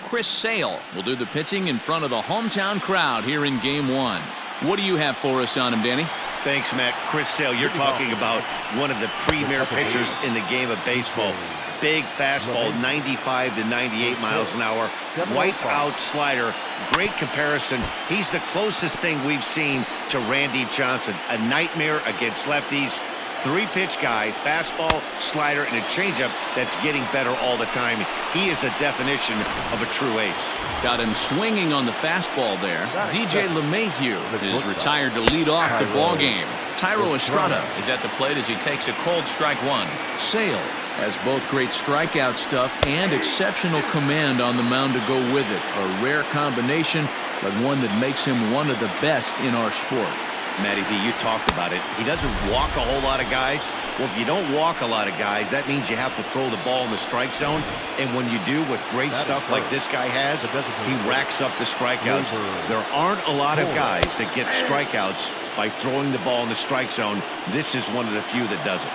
Chris Sale will do the pitching in front of the hometown crowd here in Game 1. What do you have for us on him, Danny? Thanks, Matt. Chris Sale, you're talking about one of the premier pitchers in the game of baseball. Big fastball, 95 to 98 miles an hour. Wipe out slider. Great comparison. He's the closest thing we've seen to Randy Johnson. A nightmare against lefties. Three-pitch guy, fastball, slider, and a changeup that's getting better all the time. He is a definition of a true ace. Got him swinging on the fastball there. DJ LeMahieu is retired to lead off the ball game. Tyro Estrada is at the plate as he takes a cold strike one. Sale has both great strikeout stuff and exceptional command on the mound to go with it. A rare combination, but one that makes him one of the best in our sport. Matty V, you talked about it. He doesn't walk a whole lot of guys. Well, if you don't walk a lot of guys, that means you have to throw the ball in the strike zone. And when you do, with great stuff like this guy has, he racks up the strikeouts. There aren't a lot of guys that get strikeouts by throwing the ball in the strike zone. This is one of the few that does it.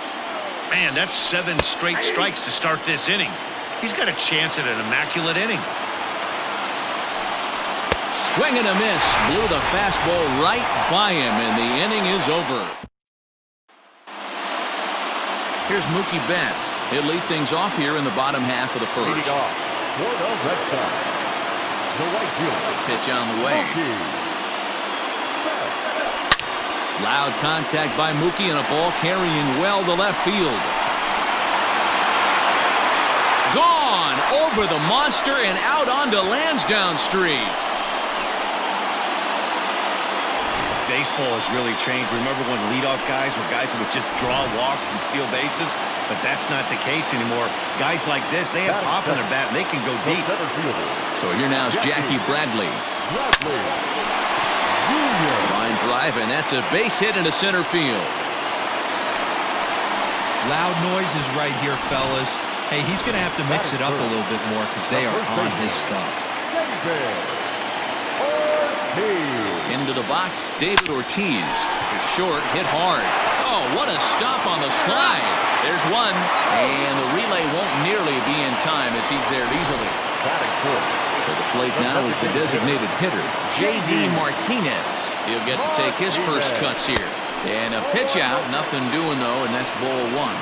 Man, that's 7 straight strikes to start this inning. He's got a chance at an immaculate inning. Swing and a miss. Blew the fastball right by him, and the inning is over. Here's Mookie Betts. He'll lead things off here in the bottom half of the first. Leading off for the Red Sox, the right fielder. Pitch on the way. Loud contact by Mookie, and a ball carrying well to left field. Gone over the monster and out onto Lansdowne Street. Baseball has really changed. Remember when leadoff guys were guys who would just draw walks and steal bases? But that's not the case anymore. Guys like this, they have pop in their bat and they can go deep. So here now is Jackie Bradley. Line drive, and that's a base hit into center field. Loud noises right here, fellas. Hey, he's going to have to mix it up a little bit more because they are on his stuff. Into the box, David Ortiz. The short, hit hard. Oh, what a stop on the slide. There's one, and the relay won't nearly be in time as he's there easily. To the plate now is the designated hitter, J.D. Martinez. He'll get to take his first cuts here. And a pitch out, nothing doing though, and that's ball one.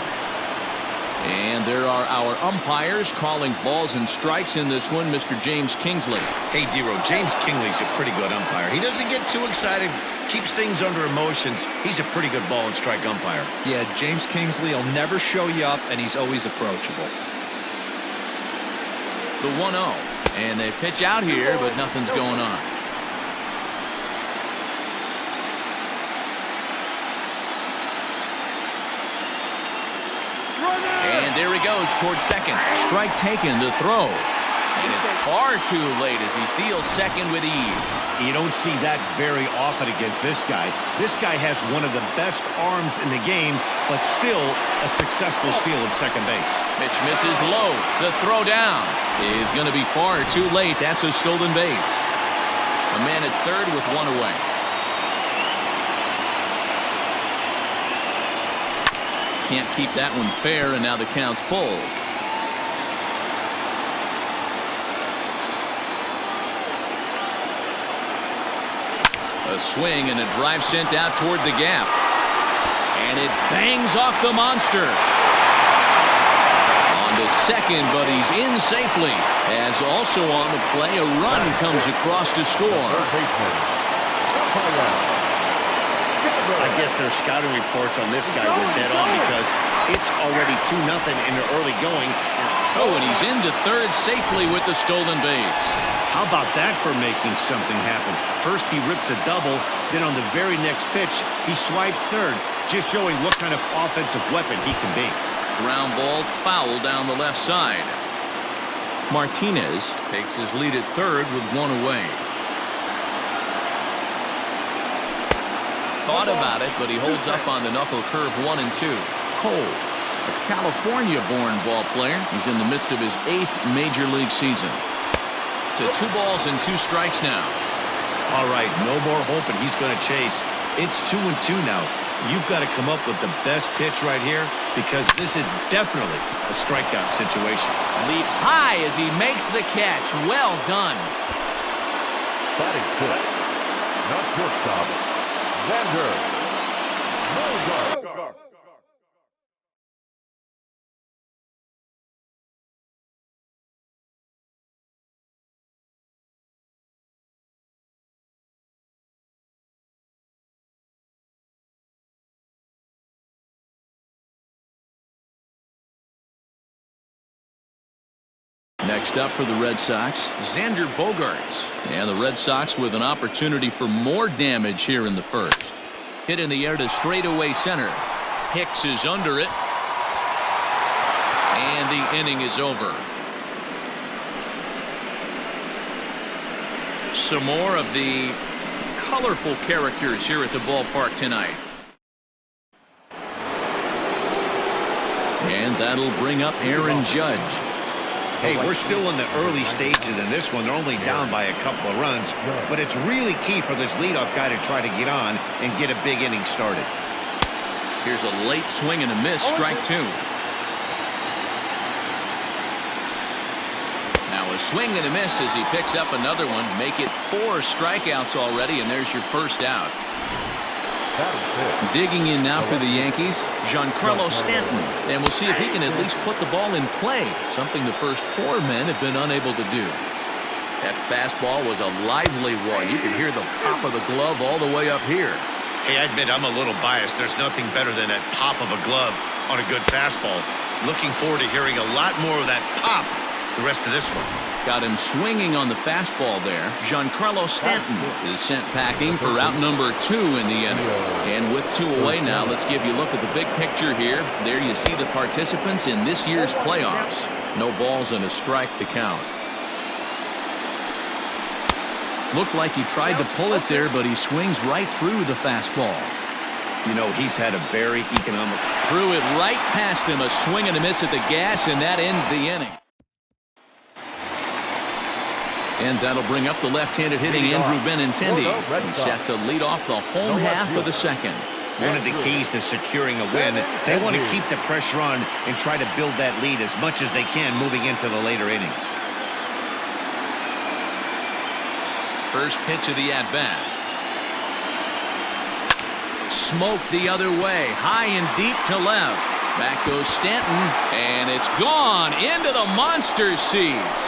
And there are our umpires calling balls and strikes in this one, Mr. James Kingsley. Hey, D-Row, James Kingley's a pretty good umpire. He doesn't get too excited, keeps things under emotions. He's a pretty good ball and strike umpire. Yeah, James Kingsley will never show you up, and he's always approachable. The 1-0. And they pitch out here, but nothing's going on. And there he goes towards second. Strike taken to throw. And it's far too late as he steals second with ease. You don't see that very often against this guy. This guy has one of the best arms in the game, but still a successful steal at second base. Pitch misses low. The throw down is going to be far too late. That's a stolen base. A man at third with one away. Can't keep that one fair, and now the count's full. A swing and a drive sent out toward the gap. And it bangs off the monster. On to second, but he's in safely. As also on the play, a run comes across to score. I guess their scouting reports on this guy were dead on because it's already 2-0 in the early going. Oh, and he's into third safely with the stolen base. How about that for making something happen? First he rips a double, then on the very next pitch he swipes third, just showing what kind of offensive weapon he can be. Ground ball foul down the left side. Martinez takes his lead at third with one away. Thought about it, but he holds up on the knuckle curve 1 and 2. Cole, a California-born ball player. He's in the midst of his 8th major league season. To 2 balls and 2 strikes now. All right, no more hoping he's going to chase. It's 2 and 2 now. You've got to come up with the best pitch right here because this is definitely a strikeout situation. Leaps high as he makes the catch. Well done. Batting fifth. Not shortstop. Xander. Next up for the Red Sox, Xander Bogaerts. And the Red Sox with an opportunity for more damage here in the first. Hit in the air to straightaway center. Hicks is under it. And the inning is over. Some more of the colorful characters here at the ballpark tonight. And that'll bring up Aaron Judge. Hey, we're still in the early stages in this one. They're only down by a couple of runs, but it's really key for this leadoff guy to try to get on and get a big inning started. Here's a late swing and a miss, strike two. Now a swing and a miss as he picks up another one. Make it 4 strikeouts already, and there's your first out. Digging in now for the Yankees, Giancarlo Stanton. And we'll see if he can at least put the ball in play, something the first 4 men have been unable to do. That fastball was a lively one. You could hear the pop of the glove all the way up here. Hey, I admit I'm a little biased. There's nothing better than that pop of a glove on a good fastball. Looking forward to hearing a lot more of that pop the rest of this one. Got him swinging on the fastball there. Giancarlo Stanton is sent packing for out number 2 in the inning. And with 2 away now, let's give you a look at the big picture here. There you see the participants in this year's playoffs. No balls and a strike to count. Looked like he tried to pull it there, but he swings right through the fastball. You know, he's had a very economic. Threw it right past him, a swing and a miss at the gas, and that ends the inning. And that'll bring up the left-handed hitting Andrew Benintendi. He's set to lead off the home half of the second. One of the keys to securing a win, they want to keep the pressure on and try to build that lead as much as they can moving into the later innings. First pitch of the at-bat. Smoked the other way, high and deep to left. Back goes Stanton, and it's gone into the monster seats.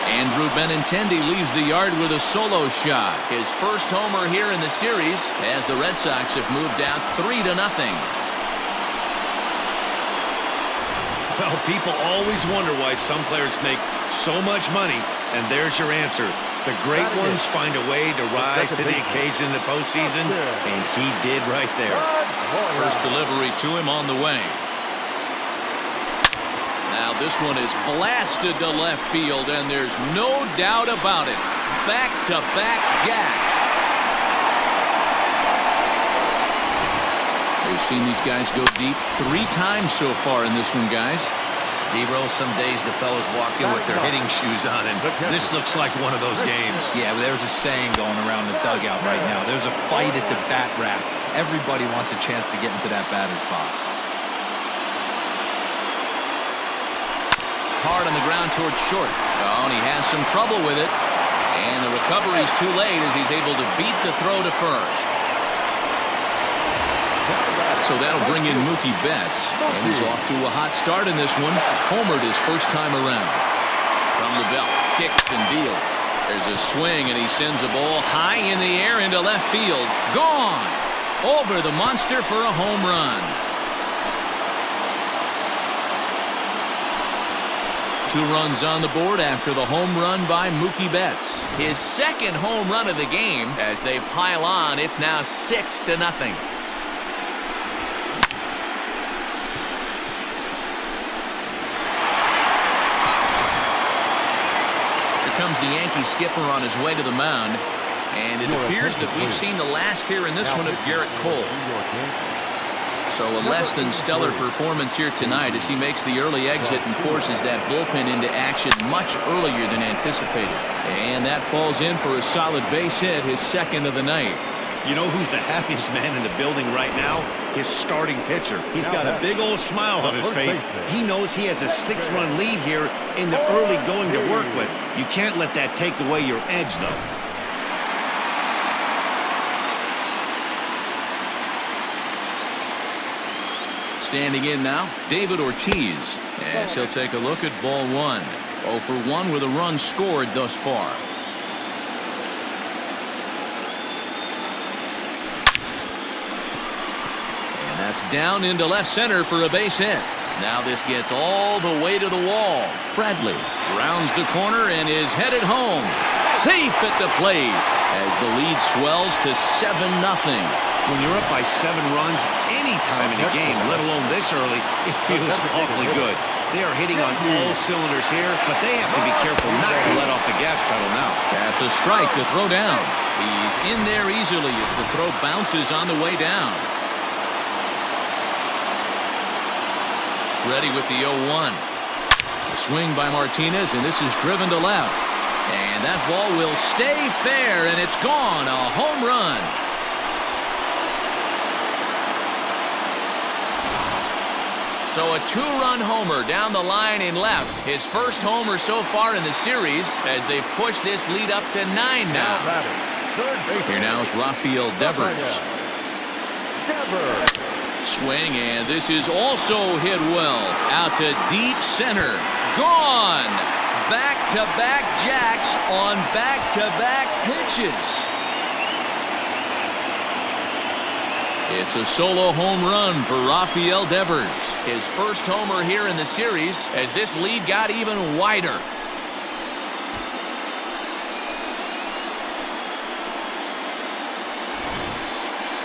Andrew Benintendi leaves the yard with a solo shot. His first homer here in the series as the Red Sox have moved out 3-0. Well, people always wonder why some players make so much money, and there's your answer. The great ones find a way to rise to the occasion in the postseason, and he did right there. First delivery to him on the way. Now this one is blasted to left field, and there's no doubt about it. Back-to-back jacks. We've seen these guys go deep 3 times so far in this one, guys. D-Roll, some days the fellas walk in with their hitting shoes on, and this looks like one of those games. Yeah, there's a saying going around the dugout right now. There's a fight at the bat rack. Everybody wants a chance to get into that batter's box. Hard on the ground towards short. Oh, and he has some trouble with it. And the recovery's too late as he's able to beat the throw to first. So that'll bring in Mookie Betts. And he's off to a hot start in this one. Homered his first time around. From the belt, kicks and deals. There's a swing, and he sends a ball high in the air into left field. Gone! Over the monster for a home run. 2 runs on the board after the home run by Mookie Betts. His second home run of the game. As they pile on, it's now 6-0. Here comes the Yankee skipper on his way to the mound. And it appears that we've seen the last here in this one of Garrett Cole. So a less than stellar performance here tonight as he makes the early exit and forces that bullpen into action much earlier than anticipated. And that falls in for a solid base hit, his second of the night. You know who's the happiest man in the building right now? His starting pitcher. He's got a big old smile on his face. He knows he has a 6-run lead here in the early going to work with. You can't let that take away your edge, though. Standing in now, David Ortiz, as he'll take a look at ball one. 0 for 1 with a run scored thus far. And that's down into left center for a base hit. Now this gets all the way to the wall. Bradley rounds the corner and is headed home. Safe at the plate as the lead swells to 7-0. When you're up by 7 runs any time in the game, let alone this early, it feels awfully good. They are hitting on all cylinders here, but they have to be careful not to let off the gas pedal now. That's a strike to throw down. He's in there easily as the throw bounces on the way down. Ready with the 0-1. A swing by Martinez, and this is driven to left. And that ball will stay fair, and it's gone. A home run. So a 2-run homer down the line in left. His first homer so far in the series as they've pushed this lead up to 9 now. Here now is Rafael Devers. Swing, and this is also hit well. Out to deep center. Gone. Back-to-back jacks on back-to-back pitches. It's a solo home run for Rafael Devers. His first homer here in the series as this lead got even wider.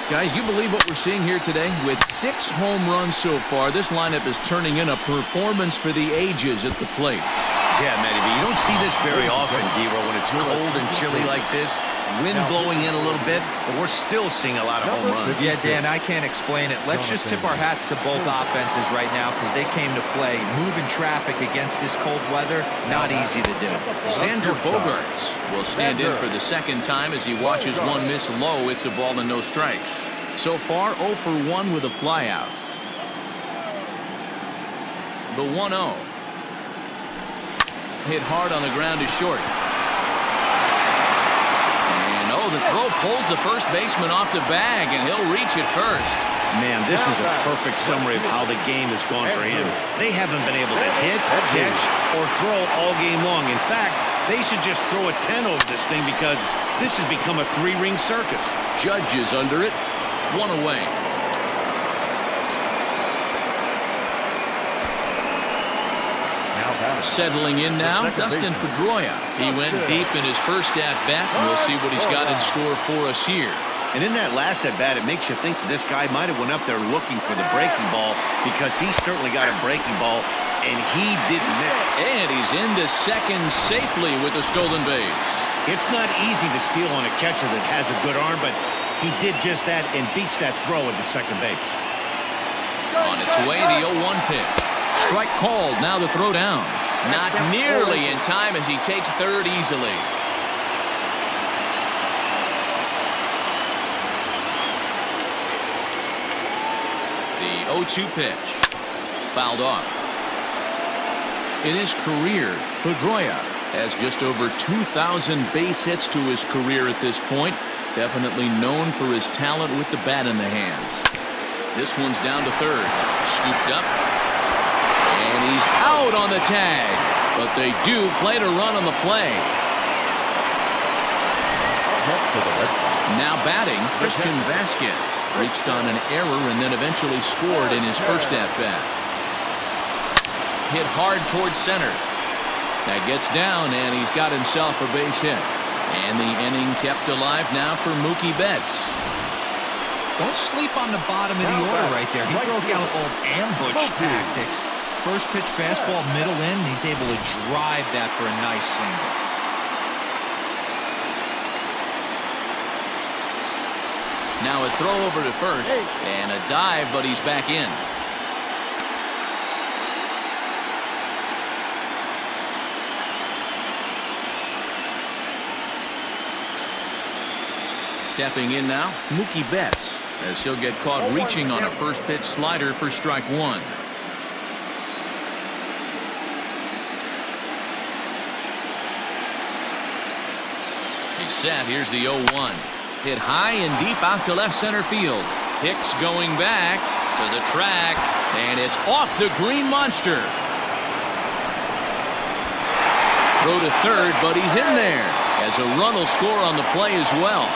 Guys, you believe what we're seeing here today? With 6 home runs so far, this lineup is turning in a performance for the ages at the plate. Yeah, Matty B, you don't see this very often, D-Row, when it's cold and chilly like this. Wind blowing in a little bit, but we're still seeing a lot of home runs. Yeah, Dan, I can't explain it. Let's just tip our hats to both offenses right now because they came to play. Moving traffic against this cold weather, not easy to do. Xander Bogaerts will stand in for the second time as he watches one miss low. It's a ball and no strikes. So far, 0 for 1 with a flyout. The 1-0. Hit hard on the ground is short. The throw pulls the first baseman off the bag, and he'll reach it first. Man, this is a perfect summary of how the game has gone for him. They haven't been able to hit, catch, or throw all game long. In fact, they should just throw a 10 over this thing because this has become a 3-ring circus. Judge is under it. 1 away. Settling in now, Dustin Pedroia. He went deep in his first at-bat, and we'll see what he's got in store for us here. And in that last at-bat, it makes you think that this guy might have went up there looking for the breaking ball because he certainly got a breaking ball, and he didn't miss. And he's into second safely with a stolen base. It's not easy to steal on a catcher that has a good arm, but he did just that and beats that throw into second base. On its way, the 0-1 pitch. Strike called, now the throw down. Not nearly in time as he takes third easily. The 0-2 pitch. Fouled off. In his career, Pedroia has just over 2,000 base hits to his career at this point. Definitely known for his talent with the bat in the hands. This one's down to third. Scooped up. And he's out on the tag. But they do play to run on the play. Now batting, Christian Vasquez reached on an error and then eventually scored in his first at-bat. Hit hard towards center. That gets down, and he's got himself a base hit. And the inning kept alive now for Mookie Betts. Don't sleep on the bottom of the order right there. He broke out old ambush tactics. First pitch fastball, middle in, and he's able to drive that for a nice single. Now a throw over to first and a dive, but he's back in. Stepping in now, Mookie Betts, as he'll get caught reaching on a first pitch slider for strike one. He's set. Here's the 0-1. Hit high and deep out to left center field. Hicks going back to the track, and it's off the green monster. Throw to third, but he's in there, as a run will score on the play as well.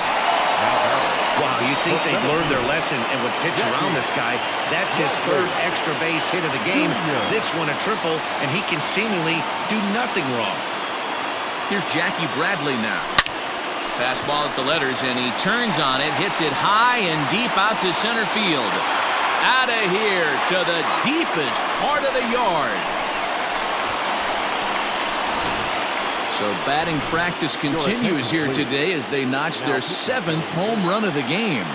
Wow, you think they'd learned their lesson and would pitch around this guy. That's his third extra base hit of the game. This one a triple, and he can seemingly do nothing wrong. Here's Jackie Bradley now. Fastball at the letters, and he turns on it, hits it high and deep out to center field. Out of here to the deepest part of the yard. So batting practice continues here today as they notch their 7th home run of the game.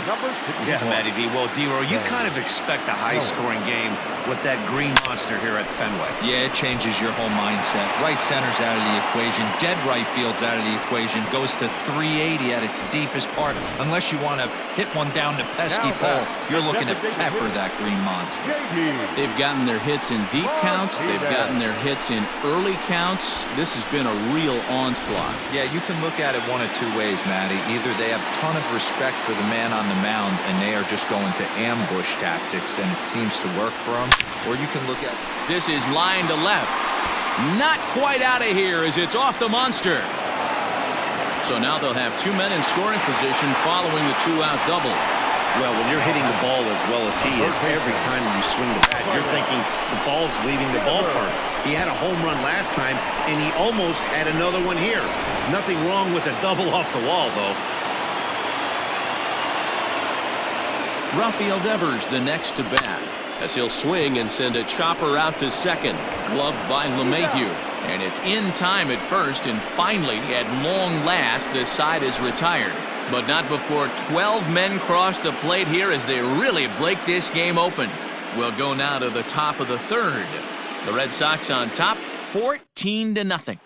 Yeah, Matty V. Well, D-Roll, you kind of expect a high-scoring game with that green monster here at Fenway. Yeah, it changes your whole mindset. Right center's out of the equation. Dead right field's out of the equation. Goes to 380 at its deepest part. Unless you want to hit one down to pesky pole, you're looking to pepper that green monster. They've gotten their hits in deep counts. They've gotten their hits in early counts. This has been a real onslaught. Yeah, you can look at it one of two ways, Matty. Either they have a ton of respect for the man on the mound and they are just going to ambush tactics and it seems to work for them, or you can look at... This is line to left. Not quite out of here as it's off the monster. So now they'll have 2 men in scoring position following the 2-out double. Well, when you're hitting the ball as well as he is, every time you swing the bat, you're thinking the ball's leaving the ballpark. He had a home run last time, and he almost had another one here. Nothing wrong with a double off the wall, though. Rafael Devers the next to bat, as he'll swing and send a chopper out to second, gloved by LeMahieu. And it's in time at first, and finally, at long last, the side is retired. But not before 12 men cross the plate here as they really break this game open. We'll go now to the top of the third. The Red Sox on top, 14-0.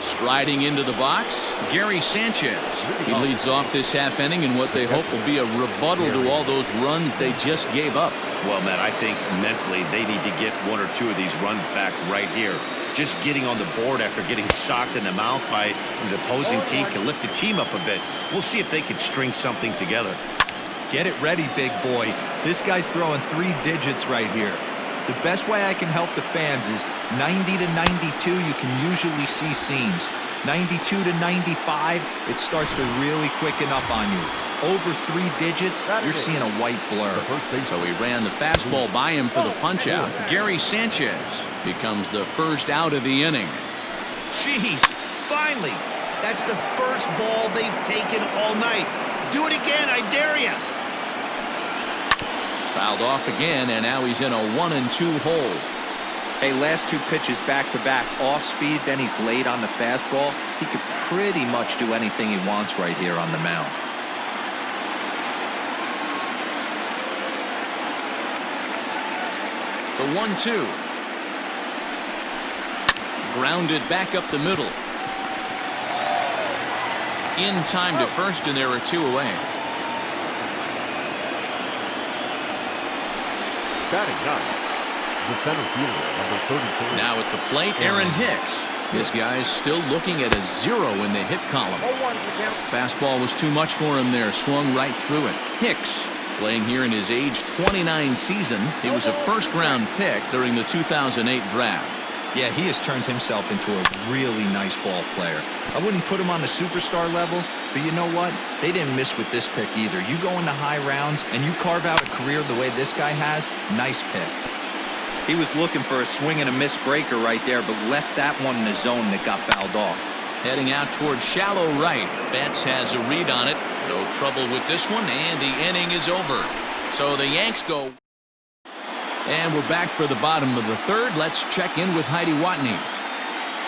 Striding into the box, Gary Sanchez. He leads off this half inning in what they hope will be a rebuttal to all those runs they just gave up. Well, Matt, I think mentally they need to get 1 or 2 of these runs back right here. Just getting on the board after getting socked in the mouth by the opposing team can lift the team up a bit. We'll see if they can string something together. Get it ready, big boy. This guy's throwing 3 digits right here. The best way I can help the fans is 90 to 92, you can usually see seams. 92 to 95, it starts to really quicken up on you. Over 3 digits, you're seeing a white blur. So he ran the fastball by him for the punch-out. Gary Sanchez becomes the first out of the inning. Jeez, finally. That's the first ball they've taken all night. Do it again, I dare you. Fouled off again, and now he's in a 1-2 hole. Hey, last 2 pitches back-to-back, off speed, then he's late on the fastball. He could pretty much do anything he wants right here on the mound. The 1-2. Grounded back up the middle. In time to first, and there are 2 away. Batting ninth, the center fielder, number 33. Now at the plate, Aaron Hicks. This guy is still looking at a 0 in the hit column. Fastball was too much for him there, swung right through it. Hicks, playing here in his age 29 season. He was a first-round pick during the 2008 draft. Yeah, he has turned himself into a really nice ball player. I wouldn't put him on the superstar level, but you know what? They didn't miss with this pick either. You go into high rounds and you carve out a career the way this guy has, nice pick. He was looking for a swing and a miss breaker right there, but left that one in the zone that got fouled off. Heading out towards shallow right. Betts has a read on it. No trouble with this one, and the inning is over. So the Yanks go. And we're back for the bottom of the third. Let's check in with Heidi Watney.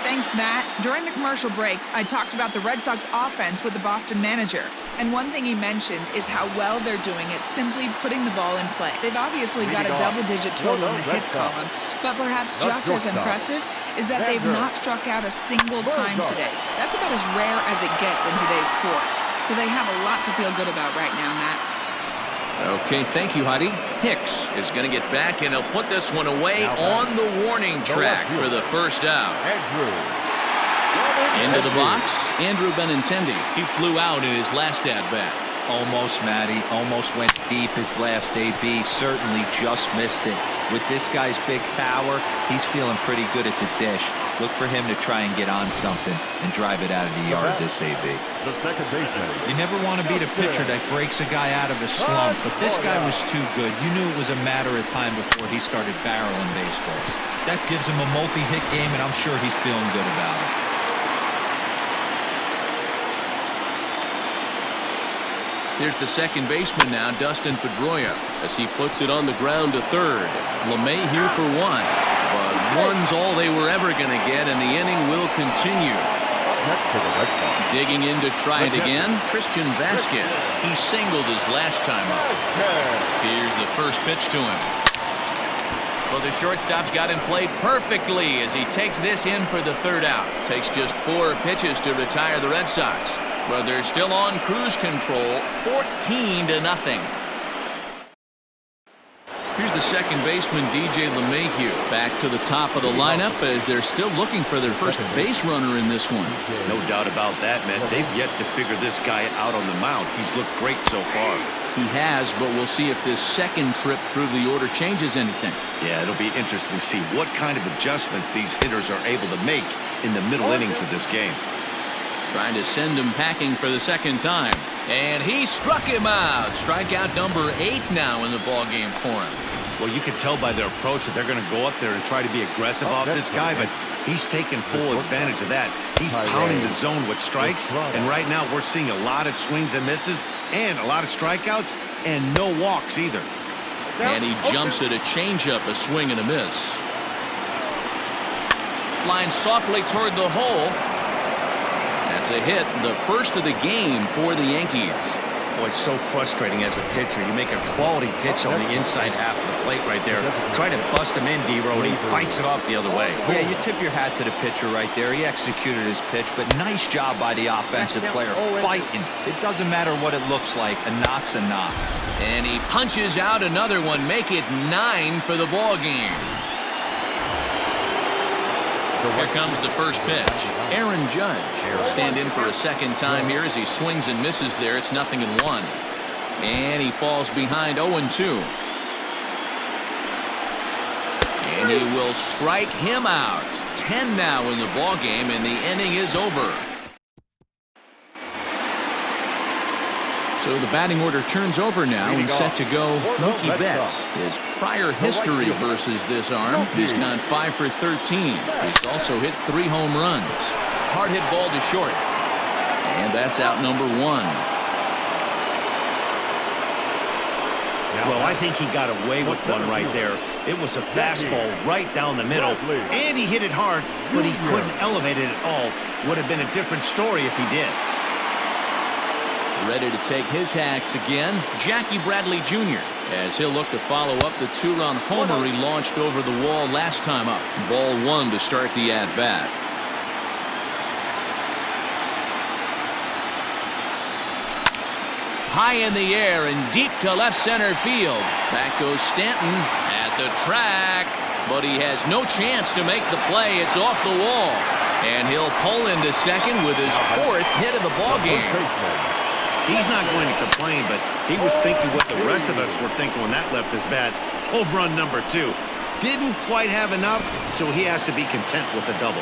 Thanks, Matt. During the commercial break, I talked about the Red Sox offense with the Boston manager. And one thing he mentioned is how well they're doing at simply putting the ball in play. They've obviously got a double-digit total in the hits column, but perhaps just as impressive is that they've not struck out a single time today. That's about as rare as it gets in today's sport. So they have a lot to feel good about right now, Matt. Okay, thank you, Heidi. Hicks is going to get back, and he'll put this one away on the warning track for the first out. Into the box, Andrew Benintendi. He flew out in his last at-bat. Almost, Matty. Almost went deep his last AB. Certainly just missed it. With this guy's big power, he's feeling pretty good at the dish. Look for him to try and get on something and drive it out of the yard this AB. The second baseman. You never want to beat a pitcher that breaks a guy out of a slump, but this guy was too good. You knew it was a matter of time before he started barreling baseballs. That gives him a multi-hit game, and I'm sure he's feeling good about it. Here's the second baseman now, Dustin Pedroia, as he puts it on the ground to third. LeMahieu for one, but one's all they were ever going to get, and the inning will continue. Digging in to try it again, Christian Vasquez. He singled his last time up. Here's the first pitch to him. Well, the shortstop's got him played perfectly as he takes this in for the third out. Takes just 4 pitches to retire the Red Sox. But they're still on cruise control, 14-0. Here's the second baseman, DJ LeMahieu, back to the top of the lineup as they're still looking for their first base runner in this one. No doubt about that, man. They've yet to figure this guy out on the mound. He's looked great so far. He has, but we'll see if this second trip through the order changes anything. Yeah, it'll be interesting to see what kind of adjustments these hitters are able to make in the middle innings of this game. Trying to send him packing for the second time. And he struck him out. Strikeout number 8 now in the ballgame for him. Well, you can tell by their approach that they're going to go up there and try to be aggressive off this guy, but he's taking full advantage of that. He's pounding the zone with strikes, and right now we're seeing a lot of swings and misses and a lot of strikeouts and no walks either. And he jumps at a changeup, a swing and a miss. Line softly toward the hole. That's a hit, the first of the game for the Yankees. Boy, it's so frustrating as a pitcher. You make a quality pitch on the inside half of the plate right there. Try to bust him in, D-Row, and he fights it off the other way. Yeah, you tip your hat to the pitcher right there. He executed his pitch, but nice job by the offensive player fighting. It doesn't matter what it looks like. A knock's a knock. And he punches out another one, make it 9 for the ball game. Here comes the first pitch. Aaron Judge will stand in for a second time here as he swings and misses there. It's 0-1. And he falls behind 0-2. And he will strike him out. 10 now in the ball game, and the inning is over. So the batting order turns over now and set to go Mookie Betts. His prior history versus this arm, he's gone 5 for 13. He's also hit 3 home runs. Hard hit ball to short. And that's out number 1. Well, I think he got away with one right there. It was a fastball right down the middle, and he hit it hard, but he couldn't elevate it at all. Would have been a different story if he did. Ready to take his hacks again, Jackie Bradley Jr., as he'll look to follow up the 2-run homer he launched over the wall last time up. Ball 1 to start the at-bat. High in the air and deep to left center field. Back goes Stanton at the track, but he has no chance to make the play. It's off the wall, and he'll pull into second with his 4th hit of the ballgame. He's not going to complain, but he was thinking what the rest of us were thinking when that left his bat. Home run number 2. Didn't quite have enough, so he has to be content with a double.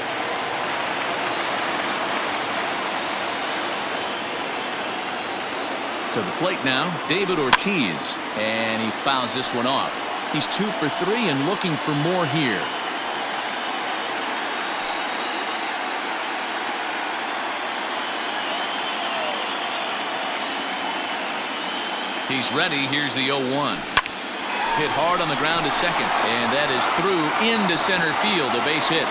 To the plate now, David Ortiz, and he fouls this one off. He's 2 for 3 and looking for more here. He's ready. Here's the 0-1. Hit hard on the ground to second, and that is through into center field, a base hit.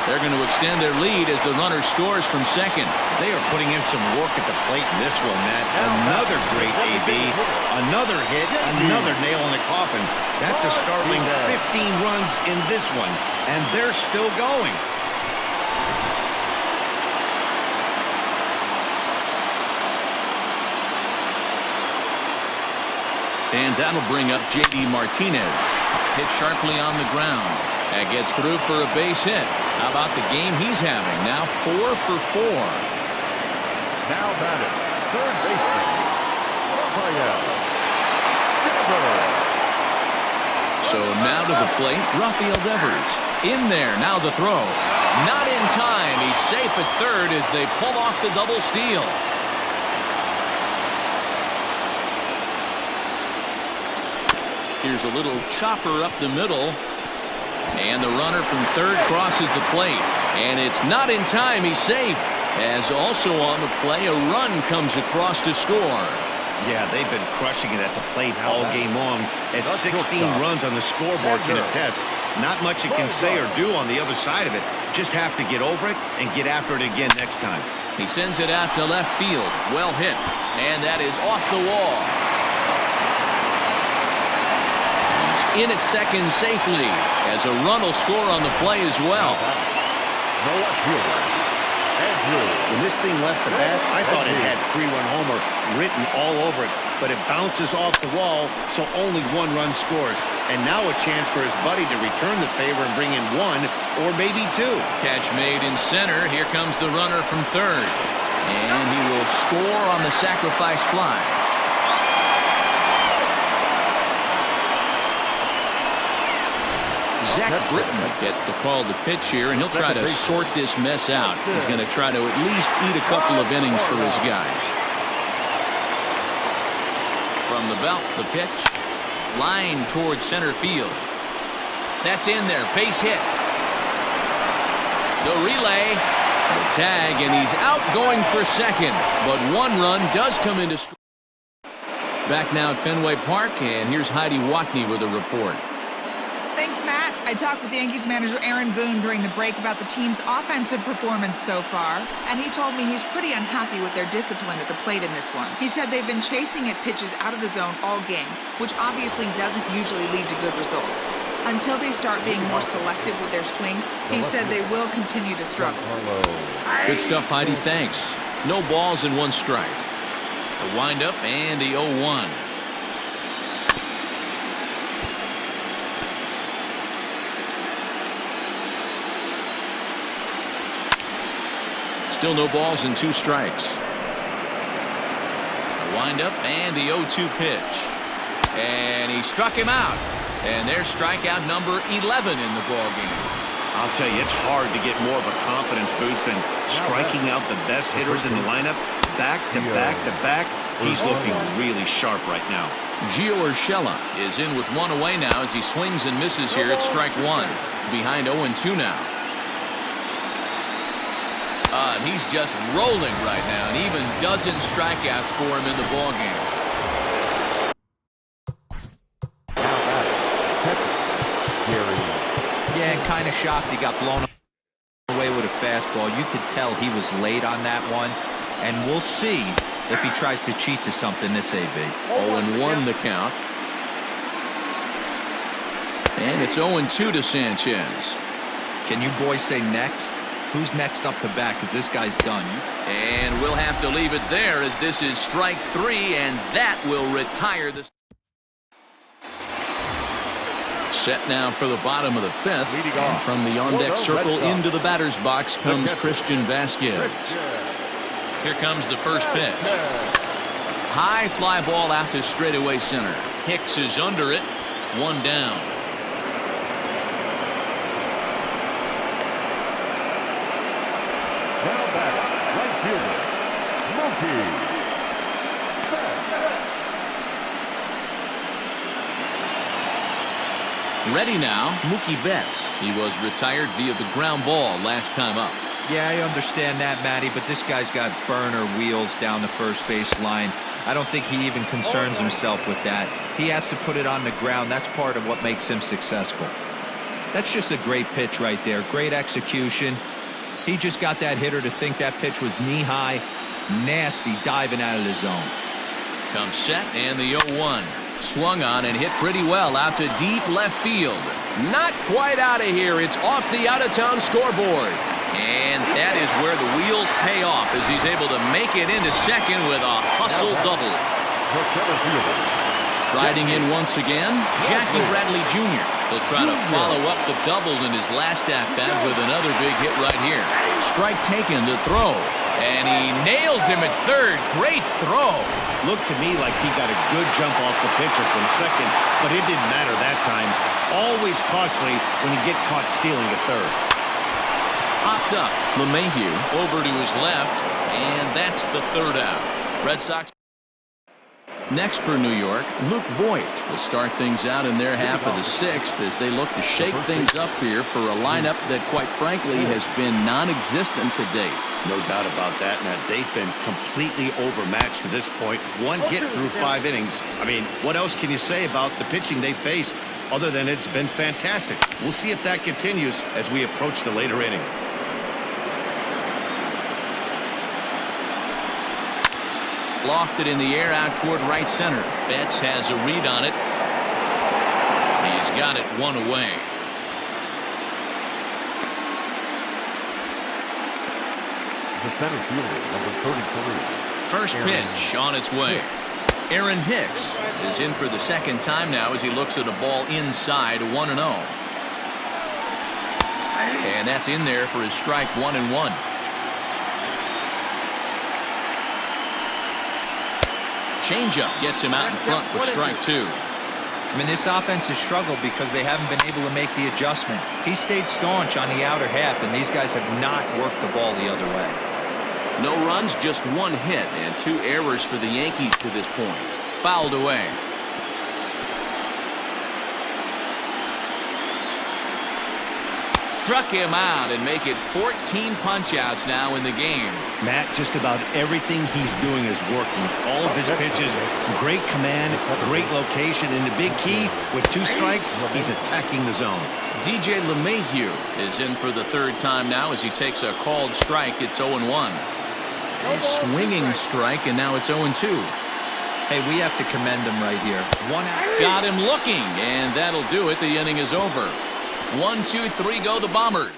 They're going to extend their lead as the runner scores from second. They are putting in some work at the plate in this one, Matt. Another great AB, another hit, another nail in the coffin. That's a startling 15 runs in this one, and they're still going. And that'll bring up J.D. Martinez. Hit sharply on the ground. That gets through for a base hit. How about the game he's having? Now 4 for 4. Now batting, third baseman, Rafael. So now to the plate, Rafael Devers. In there, now the throw. Not in time. He's safe at third as they pull off the double steal. Here's a little chopper up the middle. And the runner from third crosses the plate. And it's not in time. He's safe. As also on the play, a run comes across to score. Yeah, they've been crushing it at the plate all game long. As 16 runs on the scoreboard can attest. Not much you can say or do on the other side of it. Just have to get over it and get after it again next time. He sends it out to left field. Well hit. And that is off the wall. In at second safely as a run will score on the play as well. When this thing left the bat, I thought it had 3-run homer written all over it, but it bounces off the wall, so only 1 run scores. And now a chance for his buddy to return the favor and bring in 1 or maybe 2. Catch made in center. Here comes the runner from third. And he will score on the sacrifice fly. Zach Britton gets the call to pitch here, and he'll try to sort this mess out. He's going to try to at least eat a couple of innings for his guys. From the belt, the pitch. Line towards center field. That's in there. Base hit. The relay. The tag, and he's out going for second. But 1 run does come into score. Back now at Fenway Park, and here's Heidi Watney with a report. Thanks, Matt. I talked with Yankees manager Aaron Boone during the break about the team's offensive performance so far, and he told me he's pretty unhappy with their discipline at the plate in this one. He said they've been chasing at pitches out of the zone all game, which obviously doesn't usually lead to good results. Until they start being more selective with their swings, he said they will continue to struggle. Good stuff, Heidi. Thanks. No balls and 1 strike. A windup and the 0-1. Still no balls and 2 strikes. A windup and the 0-2 pitch. And he struck him out. And there's strikeout number 11 in the ballgame. I'll tell you, it's hard to get more of a confidence boost than striking out the best hitters in the lineup. Back to back to back. He's looking really sharp right now. Gio Urshela is in with 1 away now as he swings and misses here at strike 1. Behind 0-2 now. And he's just rolling right now, and even dozen strikeouts for him in the ballgame. Yeah, kind of shocked he got blown away with a fastball. You could tell he was late on that one, and we'll see if he tries to cheat to something this AB. 0-1 the count. And it's 0-2 to Sanchez. Can you boys say next? Who's next up to bat? Because this guy's done. And we'll have to leave it there as this is strike 3, and that will retire the. Set now for the bottom of the 5th. And from the on-deck circle into the batter's box comes Christian Vasquez. Here comes the first pitch. High fly ball out to straightaway center. Hicks is under it. 1 down. Now batting, right fielder, Mookie. Ready now, Mookie Betts. He was retired via the ground ball last time up. Yeah, I understand that, Matty, but this guy's got burner wheels down the first base line. I don't think he even concerns himself with that. He has to put it on the ground. That's part of what makes him successful. That's just a great pitch right there. Great execution. He just got that hitter to think that pitch was knee-high. Nasty diving out of the zone. Comes set, and the 0-1. Swung on and hit pretty well out to deep left field. Not quite out of here. It's off the out-of-town scoreboard. And that is where the wheels pay off as he's able to make it into second with a hustle double. Riding in once again, Jackie Bradley Jr. He'll try to follow up the double in his last at-bat with another big hit right here. Strike taken to throw. And he nails him at third. Great throw. Looked to me like he got a good jump off the pitcher from second, but it didn't matter that time. Always costly when you get caught stealing at third. Popped up. LeMahieu over to his left, and that's the third out. Red Sox. Next for New York, Luke Voigt will start things out in their half of the sixth as they look to shake things up here for a lineup that, quite frankly, has been non-existent to date. No doubt about that, and that they've been completely overmatched to this point. One hit through 5 innings. I mean, what else can you say about the pitching they faced other than it's been fantastic? We'll see if that continues as we approach the later inning. Lofted in the air out toward right center. Betts has a read on it. He's got it one away. The center fielder, number 33. First pitch on its way. Aaron Hicks is in for the second time now as he looks at a ball inside 1-0. And that's in there for his strike 1-1. Changeup gets him out in front for strike 2. I mean, this offense has struggled because they haven't been able to make the adjustment. He stayed staunch on the outer half, and these guys have not worked the ball the other way. No runs, just 1 hit, and 2 errors for the Yankees to this point. Fouled away. Struck him out and make it 14 punch-outs now in the game. Matt, just about everything he's doing is working. All of his pitches, great command, great location, and the big key, with 2 strikes, he's attacking the zone. DJ LeMahieu is in for the third time now as he takes a called strike. It's 0-1. A swinging strike, and now it's 0-2. Hey, we have to commend him right here. 1 out. Got him looking, and that'll do it. The inning is over. 1, 2, 3 go the Bombers.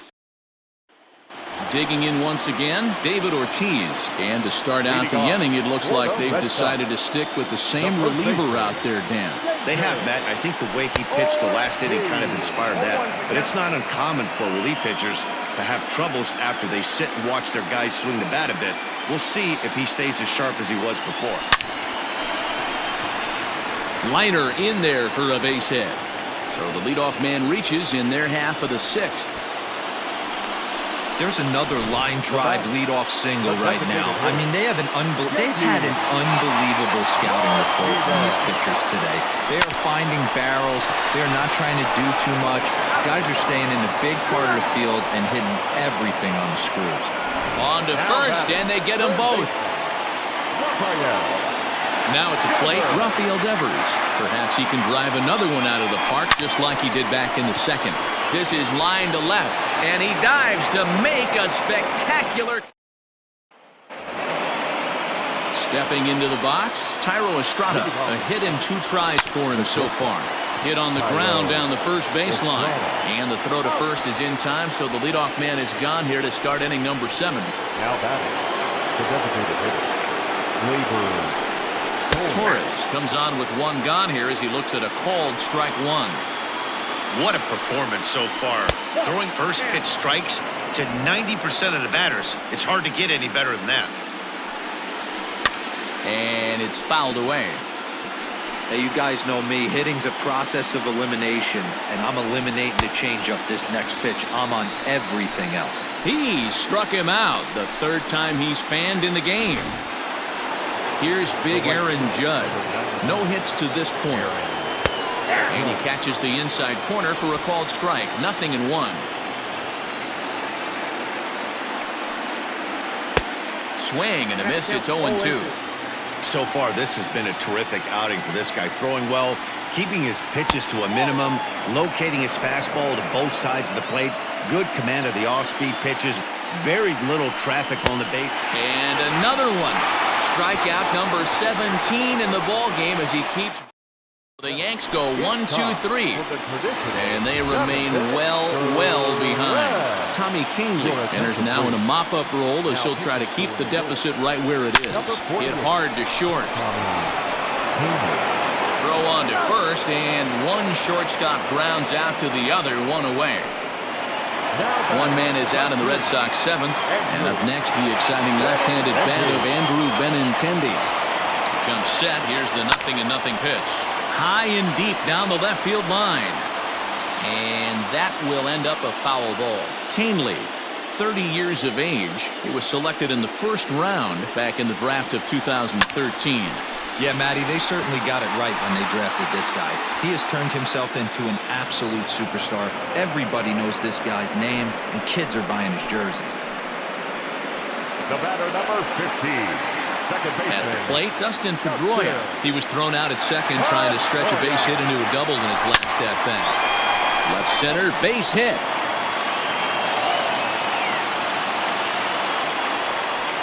Digging in once again, David Ortiz. And to start out the inning, it looks like they've decided to stick with the same reliever out there, Dan. They have, Matt. I think the way he pitched the last inning kind of inspired that. But it's not uncommon for relief pitchers to have troubles after they sit and watch their guys swing the bat a bit. We'll see if he stays as sharp as he was before. Liner in there for a base hit. So the leadoff man reaches in their half of the sixth. There's another line drive leadoff single right now. I mean, they've had an unbelievable scouting report from these pitchers today. They are finding barrels. They're not trying to do too much. Guys are staying in the big part of the field and hitting everything on the screws. On to first, and they get them both. Now at the plate, Rafael Devers. Perhaps he can drive another one out of the park just like he did back in the second. This is line to left, and he dives to make a spectacular. Stepping into the box, Tyro Estrada. A hit and 2 tries for him so far. Hit on the ground down the first baseline. And the throw to first is in time, so the leadoff man is gone here to start inning number 7. Now batting, the designated hitter, Labor. Torres comes on with 1 gone here as he looks at a called strike 1. What a performance so far. Throwing first pitch strikes to 90% of the batters. It's hard to get any better than that. And it's fouled away. Hey, you guys know me. Hitting's a process of elimination, and I'm eliminating the changeup this next pitch. I'm on everything else. He struck him out the third time he's fanned in the game. Here's big Aaron Judge. No hits to this point. And he catches the inside corner for a called strike. 0-1. Swing and a miss. It's 0-2. So far, this has been a terrific outing for this guy. Throwing well, keeping his pitches to a minimum, locating his fastball to both sides of the plate, good command of the off-speed pitches, very little traffic on the base. And another one. Strikeout number 17 in the ball game as he keeps. The Yanks go 1, 2, 3. And they remain well behind. Tommy Kingley enters now in a mop-up role as he'll try to keep the deficit right where it is. Hit hard to short. Throw on to first, and one shortstop grounds out to the other, one away. One man is out in the Red Sox 7th. And up next, the exciting left-handed bat of Andrew Benintendi. Comes set. Here's the 0-0 pitch. High and deep down the left field line. And that will end up a foul ball. Kingley, 30 years of age. He was selected in the first round back in the draft of 2013. Yeah, Matty, they certainly got it right when they drafted this guy. He has turned himself into an absolute superstar. Everybody knows this guy's name, and kids are buying his jerseys. The batter, number 15. Second baseman. At the plate, Dustin Pedroia. He was thrown out at second trying to stretch a base hit into a double in his last at-bat. Left center, base hit.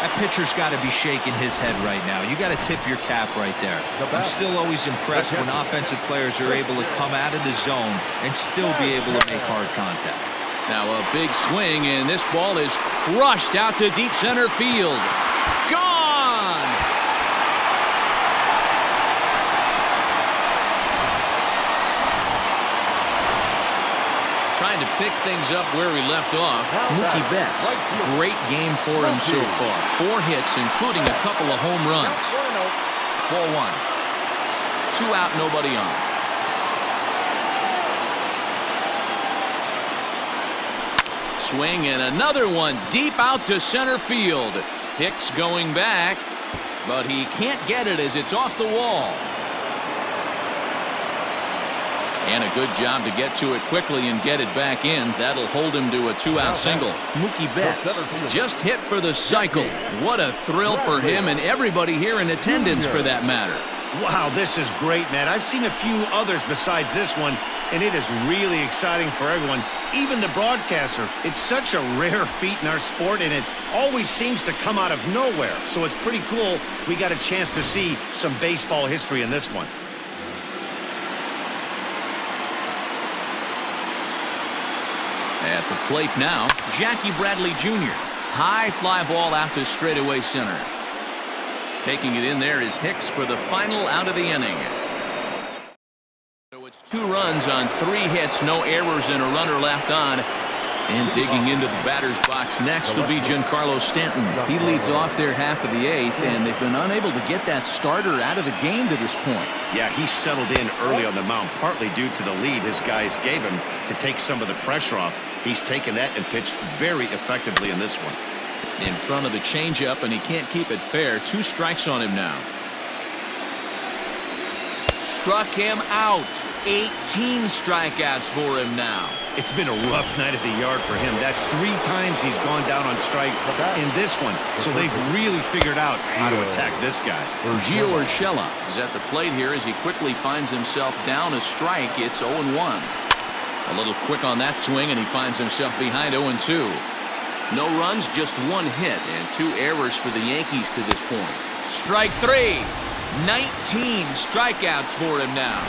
That pitcher's got to be shaking his head right now. You got to tip your cap right there. I'm still always impressed when offensive players are able to come out of the zone and still be able to make hard contact. Now a big swing, and this ball is crushed out to deep center field. Gone! Trying to pick things up where he left off. Mookie Betts, great game for him so far. 4 hits, including a couple of home runs. 4-1. 2 out, nobody on. Swing and another one deep out to center field. Hicks going back, but he can't get it as it's off the wall. And a good job to get to it quickly and get it back in. That'll hold him to a 2-out single. Mookie Betts just hit for the cycle. What a thrill for him and everybody here in attendance for that matter. Wow, this is great, man. I've seen a few others besides this one, and it is really exciting for everyone, even the broadcaster. It's such a rare feat in our sport, and it always seems to come out of nowhere. So it's pretty cool we got a chance to see some baseball history in this one. At the plate now, Jackie Bradley Jr. High fly ball out to straightaway center. Taking it in there is Hicks for the final out of the inning. So it's 2 runs on 3 hits, no errors, and a runner left on. And digging into the batter's box next will be Giancarlo Stanton. He leads off their half of the 8th, and they've been unable to get that starter out of the game to this point. Yeah, he settled in early on the mound, partly due to the lead his guys gave him to take some of the pressure off. He's taken that and pitched very effectively in this one. In front of the changeup, and he can't keep it fair. 2 strikes on him now. Struck him out. 18 strikeouts for him now. It's been a rough night at the yard for him. That's 3 times he's gone down on strikes in this one. So they've really figured out how to attack this guy. Gio Urshela is at the plate here as he quickly finds himself down a strike. It's 0-1. A little quick on that swing, and he finds himself behind 0-2. No runs, just 1 hit, and 2 errors for the Yankees to this point. Strike 3. 19 strikeouts for him now.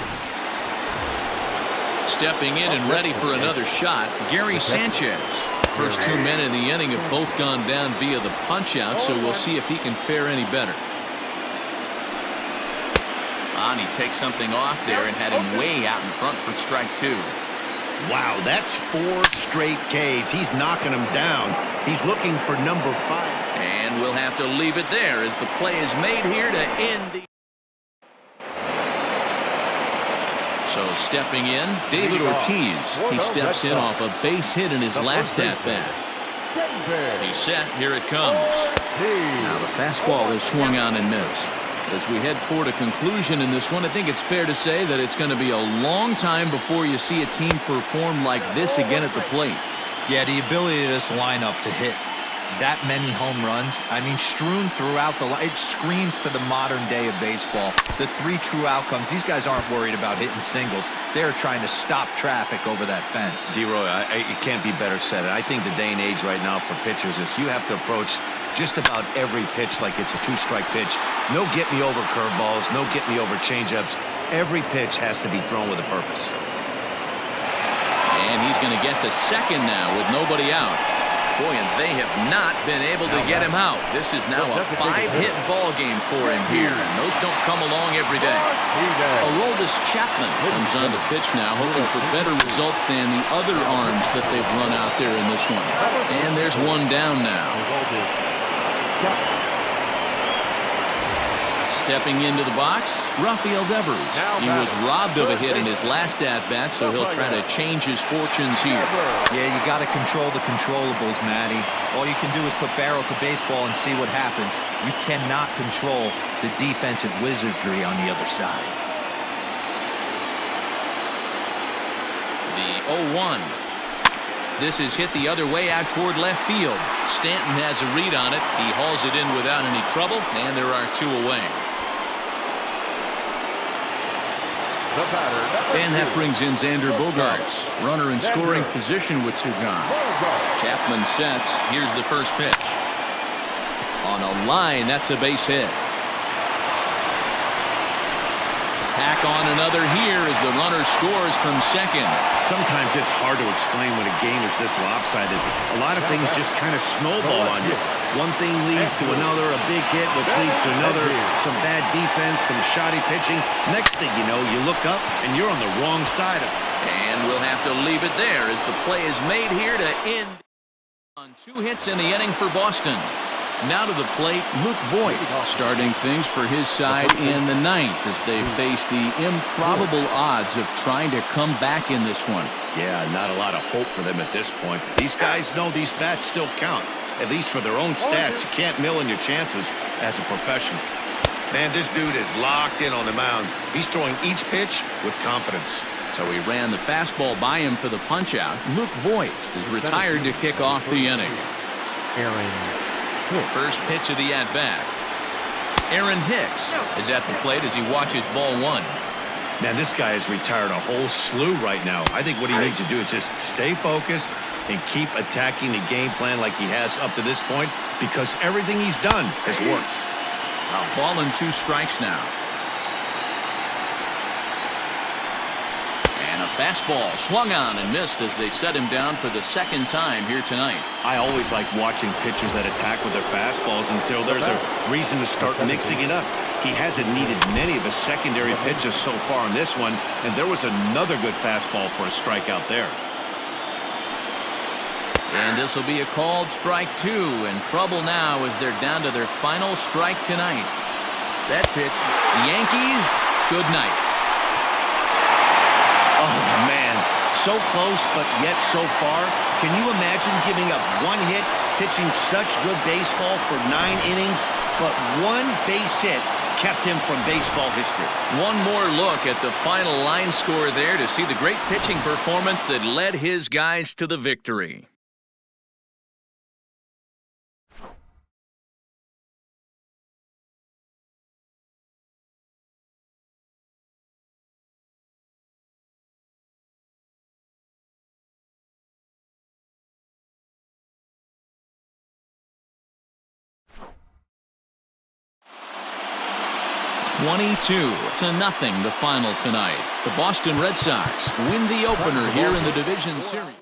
Stepping in and ready for another shot, Gary Sanchez. First 2 men in the inning have both gone down via the punch-out, so we'll see if he can fare any better. And he takes something off there and had him way out in front for strike 2. Wow, that's 4 straight Ks. He's knocking them down. He's looking for number 5. And we'll have to leave it there as the play is made here to end the... So stepping in, David Ortiz. He steps in off a base hit in his last at-bat. He's set. Here it comes. Now the fastball is swung on and missed. As we head toward a conclusion in this one, I think it's fair to say that it's going to be a long time before you see a team perform like this again at the plate. Yeah, the ability of this lineup to hit that many home runs, I mean, strewn throughout the line. It screams to the modern day of baseball. The 3 true outcomes. These guys aren't worried about hitting singles. They're trying to stop traffic over that fence. D-Roy, it can't be better said. I think the day and age right now for pitchers is you have to approach just about every pitch like it's a 2-strike pitch. No get-me-over curveballs, no get-me-over changeups. Every pitch has to be thrown with a purpose. And he's going to get to second now with nobody out. Boy, and they have not been able to get him out. This is now a 5-hit ball game for him here, and those don't come along every day. Aroldis Chapman comes on the pitch now, hoping for better results than the other arms that they've run out there in this one. And there's one down now. Stepping into the box, Rafael Devers. He was robbed of a hit in his last at-bat, so he'll try to change his fortunes here. Yeah, you got to control the controllables, Matty. All you can do is put barrel to baseball and see what happens. You cannot control the defensive wizardry on the other side. The 0-1. This is hit the other way out toward left field. Stanton has a read on it. He hauls it in without any trouble, and there are 2 away. And that brings in Xander Bogaerts. Runner in scoring position with 2 gone. Chapman sets. Here's the first pitch. On a line, that's a base hit. Tack on another here as the runner scores from second. Sometimes it's hard to explain when a game is this lopsided. A lot of things just kind of snowball on you. One thing leads to another, a big hit, which leads to another, some bad defense, some shoddy pitching. Next thing you know, you look up and you're on the wrong side of it. And we'll have to leave it there as the play is made here to end on 2 hits in the inning for Boston. Now to the plate, Luke Voit starting things for his side in the 9th as they face the improbable odds of trying to come back in this one. Yeah, not a lot of hope for them at this point. These guys know these bats still count, at least for their own stats. You can't mill in your chances as a professional. Man, this dude is locked in on the mound. He's throwing each pitch with confidence. So he ran the fastball by him for the punch-out. Luke Voit is retired to kick off the inning. First pitch of the at-bat. Aaron Hicks is at the plate as he watches ball 1. Man, this guy has retired a whole slew right now. I think what he needs to do is just stay focused and keep attacking the game plan like he has up to this point, because everything he's done has worked. A ball and 2 strikes now. And a fastball swung on and missed as they set him down for the 2nd time here tonight. I always like watching pitchers that attack with their fastballs until there's a reason to start mixing it up. He hasn't needed many of his secondary pitches so far in this one, and there was another good fastball for a strikeout there. And this will be a called strike 2, and trouble now as they're down to their final strike tonight. That pitch, Yankees, good night. Oh, man, so close, but yet so far. Can you imagine giving up 1 hit, pitching such good baseball for 9 innings, but 1 base hit kept him from baseball history? One more look at the final line score there to see the great pitching performance that led his guys to the victory. (22-0) the final tonight. The Boston Red Sox win the opener here in the division series.